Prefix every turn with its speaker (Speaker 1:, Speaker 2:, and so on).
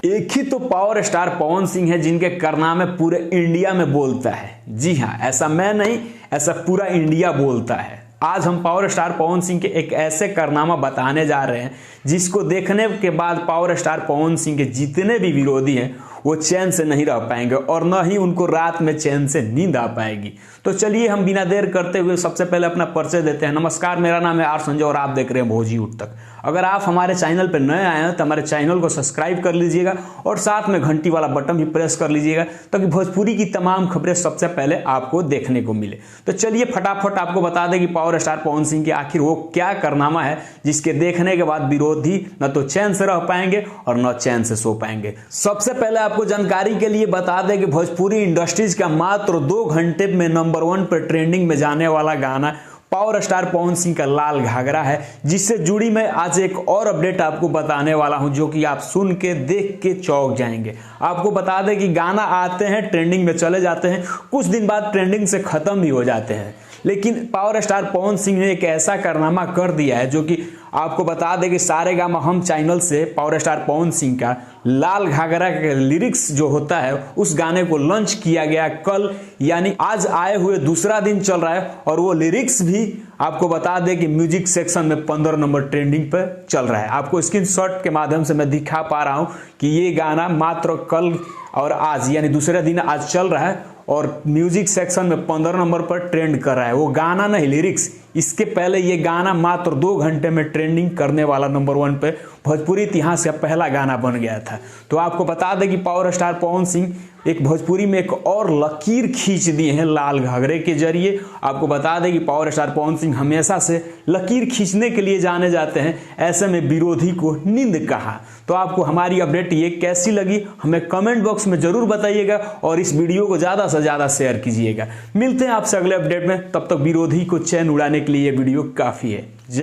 Speaker 1: एक ही तो power star Pawan Singh है जिनके कारनामे पूरे इंडिया में बोलता है। जी हाँ, ऐसा मैं नहीं, ऐसा पूरा इंडिया बोलता है। आज हम पावर स्टार पवन सिंह के एक ऐसे कारनामा बताने जा रहे हैं जिसको देखने के बाद पावर स्टार पवन सिंह के जितने भी विरोधी हैं वो चैन से नहीं रह पाएंगे और न ही उनको रात में चैन से नींद आ पाएगी। तो चलिए हम बिना देर करते हुए सबसे पहले अपना परिचय देते हैं। नमस्कार, मेरा नाम है आर संजय और आप देख रहे हैं भोजी उठ तक। अगर आप हमारे चैनल पर नए आए हैं तो हमारे चैनल को सब्सक्राइब कर लीजिएगा और साथ में घंटी वाला बटन भी प्रेस कर लीजिएगा ताकि भोजपुरी की तमाम खबरें सबसे पहले आपको देखने को मिले। तो चलिए फटाफट आपको बता दें कि पावर स्टार पवन सिंह के आखिर वो क्या कारनामा है जिसके देखने के बाद विरोधी न तो चैन से रह पाएंगे और न चैन से सो पाएंगे। सबसे पहले आपको जानकारी के लिए बता दें कि भोजपुरी इंडस्ट्रीज का मात्र 2 घंटे में नंबर 1 पर ट्रेंडिंग में जाने वाला गाना पावर स्टार पवन सिंह का लाल घाघरा है, जिससे जुड़ी मैं आज एक और अपडेट आपको बताने वाला हूं जो कि आप सुन के देख के चौंक जाएंगे। आपको बता दें कि गाना आते हैं, ट्रेंडिंग में चले जाते हैं, कुछ दिन बाद ट्रेंडिंग से खत्म भी हो जाते हैं, लेकिन पावर स्टार पवन सिंह ने एक ऐसा कारनामा कर दिया है जो कि आपको बता दें कि सारेगामा हम चैनल से पावर स्टार पवन सिंह का लाल घाघरा के लिरिक्स जो होता है उस गाने को लॉन्च किया गया कल, यानी आज आए हुए दूसरा दिन चल रहा है और वो लिरिक्स भी आपको बता दें कि म्यूजिक सेक्शन में 15 नंबर ट्रेंडिंग पर चल रहा है। आपको स्क्रीनशॉट के माध्यम से मैं दिखा पा रहा हूं कि ये गाना मात्र कल और आज यानी दूसरे दिन आज चल रहा है और म्यूजिक सेक्शन में 15 नंबर पर ट्रेंड कर रहा है। वो गाना नहीं, लिरिक्स। इसके पहले ये गाना मात्र 2 घंटे में ट्रेंडिंग करने वाला नंबर 1 पे भोजपुरी इतिहास का पहला गाना बन गया था। तो आपको बता दें कि पावर स्टार पवन सिंह एक भोजपुरी में एक और लकीर खींच दिए हैं लाल घाघरे के जरिए। आपको बता दें कि पावर स्टार पवन सिंह हमेशा से लकीर खींचने के लिए जाने जाते हैं, ऐसे में विरोधी को नींद कहा। तो आपको हमारी अपडेट ये कैसी लगी हमें कमेंट बॉक्स में जरूर बताइएगा और इस वीडियो को ज्यादा से ज्यादा शेयर कीजिएगा। मिलते हैं आपसे अगले अपडेट में, तब तक विरोधी को चैन उड़ाने के लिए ये वीडियो काफी है।